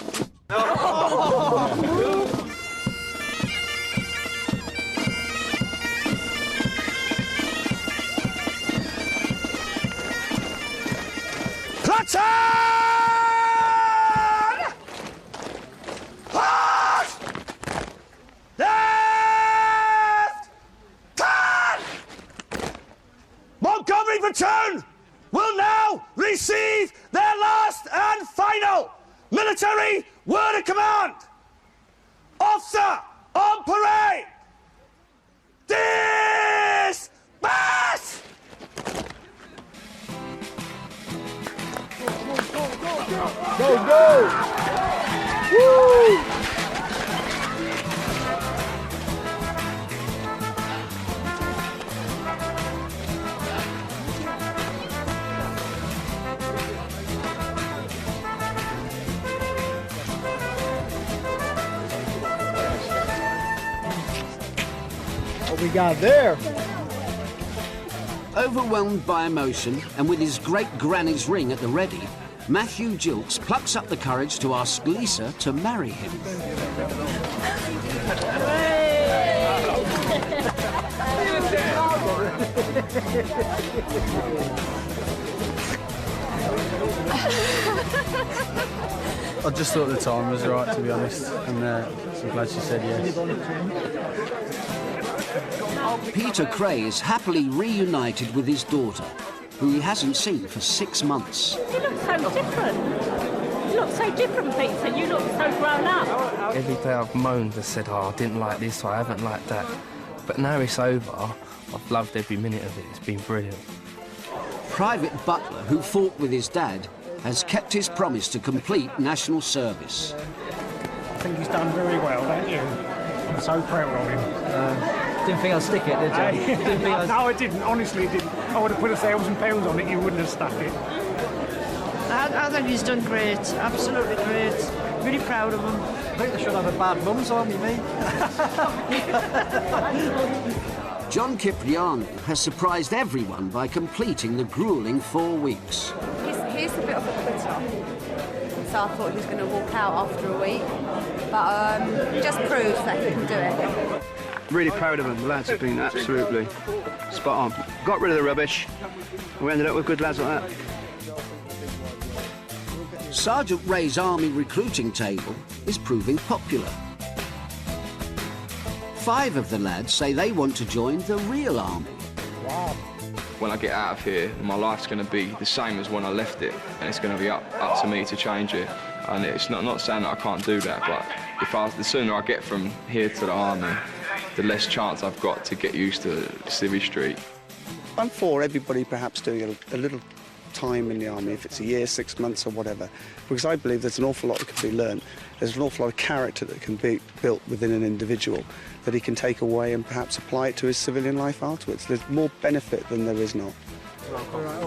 Platoon! Halt! Left! Turn! Montgomery platoon will now receive their last and final military word of command. Officer on parade! Dismiss!
Go, go! Woo! What we got there?
Overwhelmed by emotion and with his great granny's ring at the ready, Matthew Gilks plucks up the courage to ask Lisa to marry him.
I just thought the time was right, to be honest, and I'm glad she said yes.
Peter Cray is happily reunited with his daughter, who he hasn't seen for 6 months.
You look so different. You look so different, Peter. You look so grown up.
Every day I've moaned and said, oh, I didn't like this, or I haven't liked that. But now it's over, I've loved every minute of it. It's been brilliant.
Private Butler, who fought with his dad, has kept his promise to complete national service.
I think he's done very well, don't you? I'm so proud of him.
Didn't think I'd stick it, did you? Didn't think I'd...
No, I didn't. Honestly, I didn't. I would have put £1,000 on it. You wouldn't have stuck it.
I think he's done great. Absolutely great. Really proud of him.
I think they should have a bad mums on you, me.
John Cipriani has surprised everyone by completing the gruelling 4 weeks.
He's a bit of a quitter, so I thought he was going to walk out after a week, but he just proves that he can do it.
Really proud of them. The lads have been absolutely spot on. Got rid of the rubbish. We ended up with good lads like that.
Sergeant Ray's army recruiting table is proving popular. 5 of the lads say they want to join the real army.
Wow.
When I get out of here, my life's going to be the same as when I left it, and it's going to be up to me to change it. And it's not saying that I can't do that, but the sooner I get from here to the army, the less chance I've got to get used to Civvy Street.
I'm for everybody perhaps doing a little time in the army, if it's a year, 6 months or whatever, because I believe there's an awful lot that can be learned. There's an awful lot of character that can be built within an individual that he can take away and perhaps apply it to his civilian life afterwards. There's more benefit than there is not.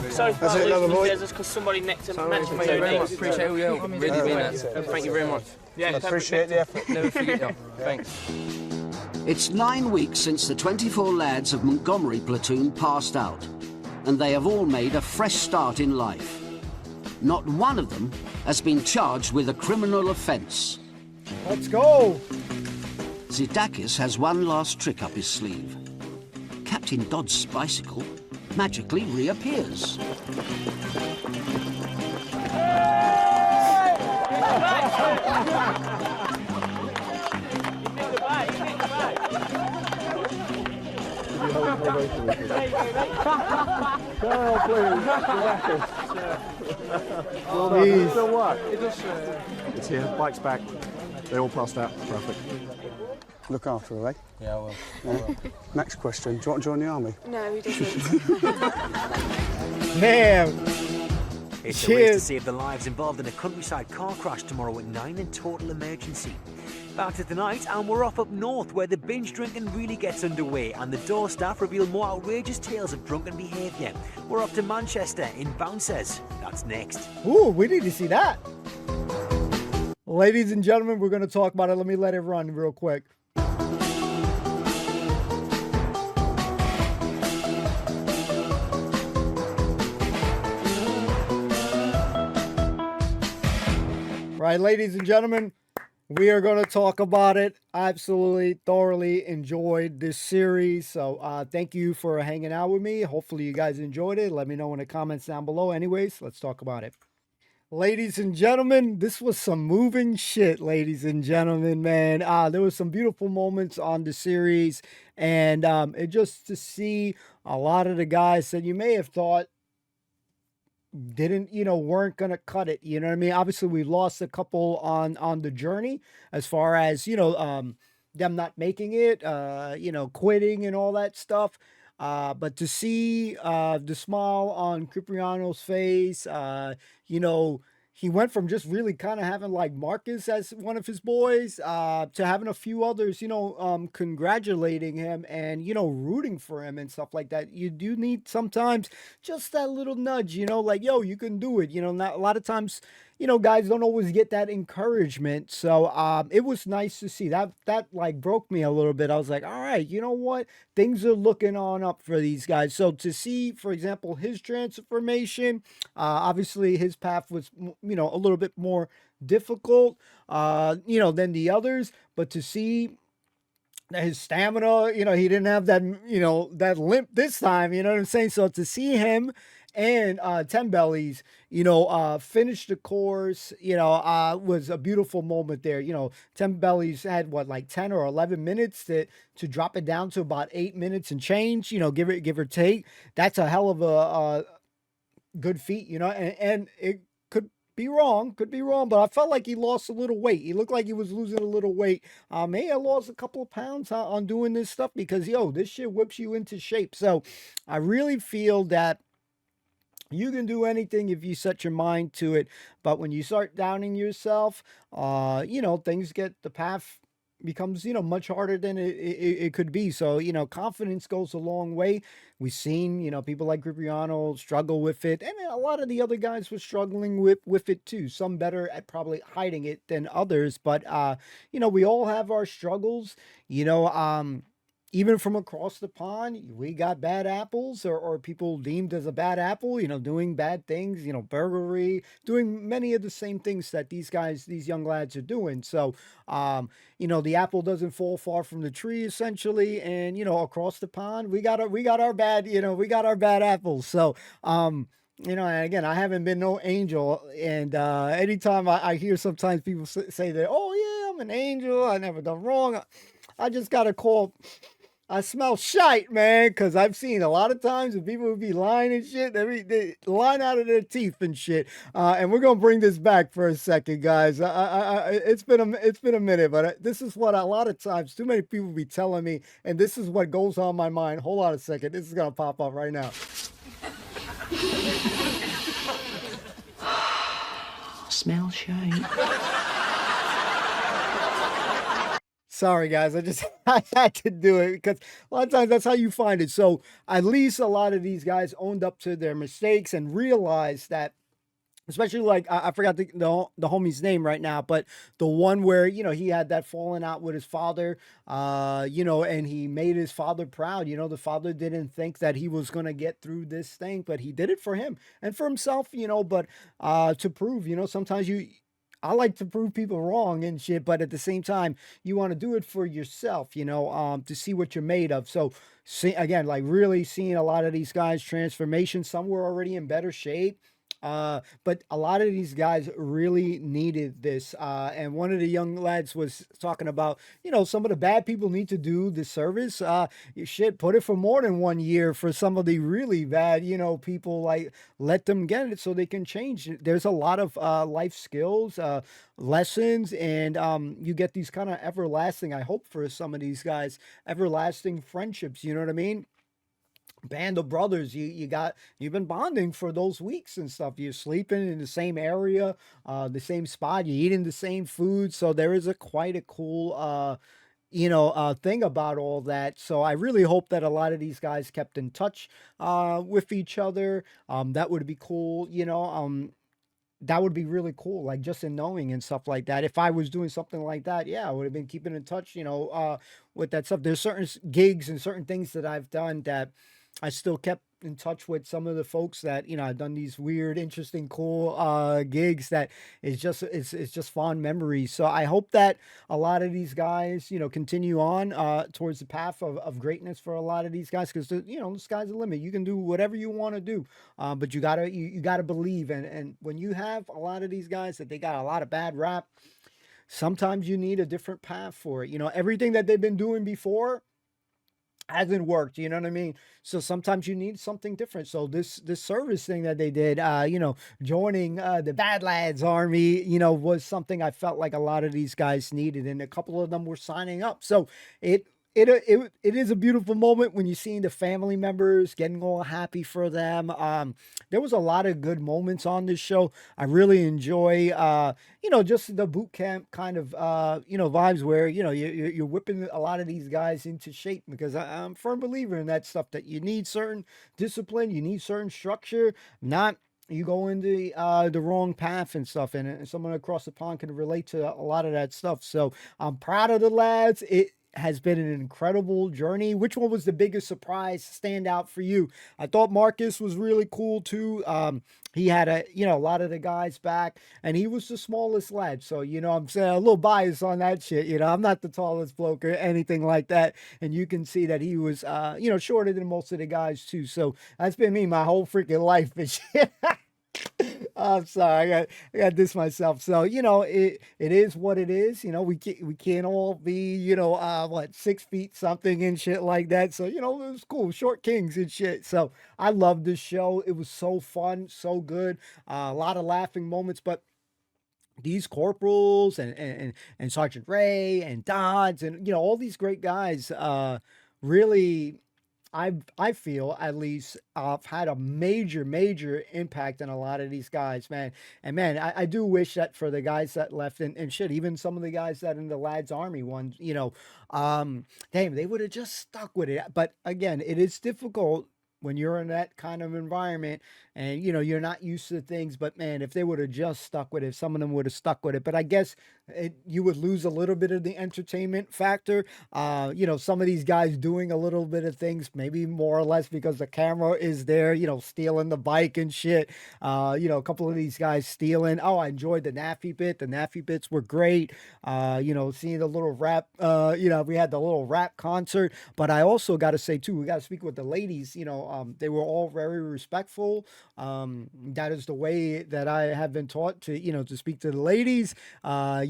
Sorry,
that's it, another boy.
Because somebody next to
Thank you very much. Appreciate all your help. Really mean that. Thank you very much.
Yeah,
appreciate the effort.
Never forget you. Thanks.
It's 9 weeks since the 24 lads of Montgomery platoon passed out, and they have all made a fresh start in life. Not one of them has been charged with a criminal offence.
Let's go!
Zidakis has one last trick up his sleeve. Captain Dodd's bicycle magically reappears.
Cheryl, please. Well done.
Please.
Still what? It's here. Bike's back. They all passed out. Perfect.
Look after her, eh?
Yeah, I will.
Next question. Do you want to join the army?
No, he doesn't.
Man.
It's a race to save the lives involved in a countryside car crash tomorrow at 9 in total emergency. Back to tonight, and we're off up north where the binge drinking really gets underway and the door staff reveal more outrageous tales of drunken behaviour. We're off to Manchester in Bouncers. That's next.
Ooh, we need to see that. Ladies and gentlemen, we're going to talk about it. Let me let it run real quick. Right, ladies and gentlemen, we are going to talk about it. Absolutely, thoroughly enjoyed this series. So thank you for hanging out with me. Hopefully you guys enjoyed it. Let me know in the comments down below. Anyways, let's talk about it. Ladies and gentlemen, this was some moving shit, ladies and gentlemen, man. There was some beautiful moments on the series. And it just to see a lot of the guys that you may have thought weren't gonna cut it, you know what I mean? Obviously we lost a couple on the journey as far as them not making it, quitting and all that stuff, but to see the smile on Cipriano's face, he went from just really kind of having like Marcus as one of his boys to having a few others, congratulating him and, rooting for him and stuff like that. You do need sometimes just that little nudge, like, yo, you can do it. Not a lot of times, guys don't always get that encouragement. So it was nice to see that like broke me a little bit. I was like, all right, you know what? Things are looking on up for these guys. So to see, for example, his transformation, obviously his path was, a little bit more difficult, than the others, but to see his stamina, he didn't have that, that limp this time, you know what I'm saying? So to see him and 10 Bellies, finish the course, was a beautiful moment there. 10 Bellies had like 10 or 11 minutes to drop it down to about 8 minutes and change, give or take. That's a hell of a good feat, and it could be wrong, but I felt like he lost a little weight. He looked like he was losing a little weight. May have lost a couple of pounds on doing this stuff because, this shit whips you into shape. So I really feel that You can do anything if you set your mind to it. But when you start doubting yourself, things the path becomes, much harder than it could be. So, confidence goes a long way. We've seen, people like Gripiano struggle with it. And a lot of the other guys were struggling with it too. Some better at probably hiding it than others. But, we all have our struggles, even from across the pond, we got bad apples or people deemed as a bad apple, doing bad things, burglary, doing many of the same things that these young lads are doing. So, the apple doesn't fall far from the tree essentially. And, across the pond, we got our bad, we got our bad apples. So, and again, I haven't been no angel. And anytime I hear sometimes people say that, oh yeah, I'm an angel, I never done wrong. I just got to call... I smell shite, man, because I've seen a lot of times when people would be lying and shit, they lying out of their teeth and shit. And we're gonna bring this back for a second, guys. It's been a minute, but this is what a lot of times too many people be telling me, and this is what goes on my mind. Hold on a second, this is gonna pop up right now.
Smell shite.
Sorry, guys. I had to do it because a lot of times that's how you find it. So at least a lot of these guys owned up to their mistakes and realized that, especially like, I forgot the homie's name right now, but the one where, he had that falling out with his father, and he made his father proud. The father didn't think that he was going to get through this thing, but he did it for him and for himself, but to prove, sometimes I like to prove people wrong and shit, but at the same time, you want to do it for yourself, to see what you're made of. So, again, like really seeing a lot of these guys' transformation. Some were already in better shape. But a lot of these guys really needed this. And one of the young lads was talking about, some of the bad people need to do the service. Put it for more than 1 year for some of the really bad, people, like let them get it so they can change. There's a lot of life skills, lessons, and you get these kind of everlasting, I hope for some of these guys, everlasting friendships. You know what I mean? Band of brothers, you've been bonding for those weeks and stuff. You're sleeping in the same area, the same spot, you're eating the same food. So there is quite a cool thing about all that. So I really hope that a lot of these guys kept in touch with each other. That would be cool, that would be really cool, like just in knowing and stuff like that. If I was doing something like that, yeah, I would have been keeping in touch, with that stuff. There's certain gigs and certain things that I've done that I still kept in touch with some of the folks that, I've done these weird, interesting, cool gigs that it's just fond memories. So I hope that a lot of these guys, continue on towards the path of greatness for a lot of these guys, because the sky's the limit. You can do whatever you want to do, but you gotta believe. And when you have a lot of these guys that they got a lot of bad rap, sometimes you need a different path for it. Everything that they've been doing before hasn't worked, you know what I mean? So sometimes you need something different. So this service thing that they did, joining the Bad Lads Army, was something I felt like a lot of these guys needed, and a couple of them were signing up. So it is a beautiful moment when you're seeing the family members getting all happy for them. There was a lot of good moments on this show. I really enjoy, just the boot camp kind of, vibes where, you're whipping a lot of these guys into shape, because I'm a firm believer in that stuff, that you need certain discipline, you need certain structure, not you go into the wrong path and stuff. And someone across the pond can relate to a lot of that stuff. So I'm proud of the lads. It has been an incredible journey. Which one was the biggest surprise standout for you? I thought Marcus was really cool too. He had a lot of the guys back, and he was the smallest lad. So, I'm saying a little bias on that shit. I'm not the tallest bloke or anything like that. And you can see that he was, shorter than most of the guys too. So that's been me my whole freaking life and shit. I'm sorry, I got this myself. So, it is what it is. We can't all be, 6 feet something and shit like that. So, it was cool, short kings and shit. So I love this show. It was so fun, so good. A lot of laughing moments, but these corporals and Sergeant Ray and Dodds and, all these great guys, really I feel at least had a major impact on a lot of these guys, man. And man, I do wish that for the guys that left and shit, even some of the guys that in the lads army ones, damn, they would have just stuck with it. But again, it is difficult when you're in that kind of environment and you're not used to things. But man, if they would have just stuck with it, if some of them would have stuck with it. But I guess you would lose a little bit of the entertainment factor. Some of these guys doing a little bit of things, maybe more or less because the camera is there, stealing the bike and shit. A couple of these guys stealing. Oh, I enjoyed the Naffy bit. The Naffy bits were great. Seeing the little rap, we had the little rap concert. But I also got to say too, we got to speak with the ladies, they were all very respectful. That is the way that I have been taught to speak to the ladies.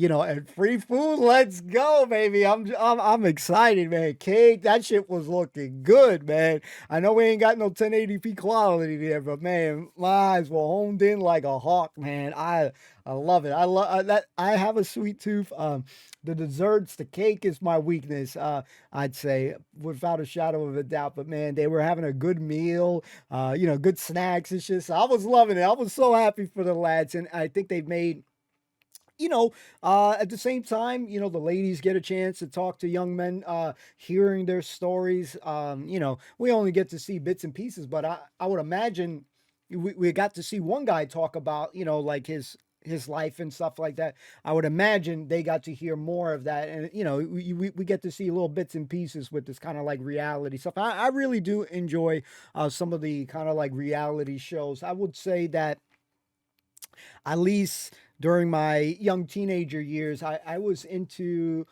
And free food, let's go, baby. I'm excited, man. Cake, that shit was looking good, man. I know we ain't got no 1080p quality there, but man, my eyes were honed in like a hawk, man. I love it. I love that. I have a sweet tooth. The desserts, the cake is my weakness, I'd say, without a shadow of a doubt. But man, they were having a good meal, good snacks. It's just, I was loving it. I was so happy for the lads. And I think they've made, at the same time, the ladies get a chance to talk to young men, hearing their stories. We only get to see bits and pieces, but I would imagine we got to see one guy talk about, like his life and stuff like that. I would imagine they got to hear more of that. And, we get to see little bits and pieces with this kind of like reality stuff. I really do enjoy some of the kind of like reality shows. I would say that at least during my young teenager years, I was into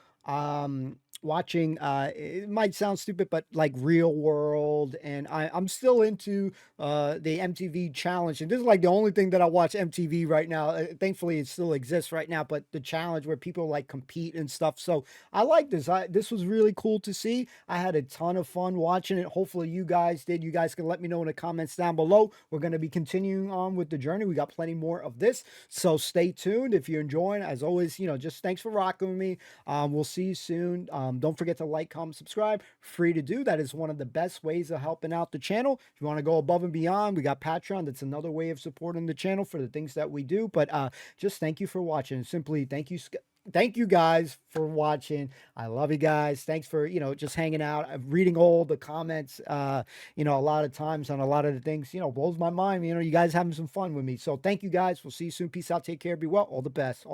watching, it might sound stupid, but like Real World, and I'm still into the MTV Challenge, and this is like the only thing that I watch MTV right now. Thankfully, it still exists right now, but the challenge where people like compete and stuff. So I like this. This was really cool to see. I had a ton of fun watching it. Hopefully you guys did. You guys can let me know in the comments down below. We're going to be continuing on with the journey. We got plenty more of this, so stay tuned. If you're enjoying, as always, just thanks for rocking with me. We'll see you soon. Don't forget to like, comment, subscribe. Free to do. That is one of the best ways of helping out the channel. If you want to go above and beyond, we got Patreon. That's another way of supporting the channel for the things that we do. But just thank you for watching. Simply thank you guys for watching. I love you guys. Thanks for just hanging out, reading all the comments. A lot of times on a lot of the things blows my mind. You guys having some fun with me. So thank you guys. We'll see you soon. Peace out. Take care. Be well. All the best.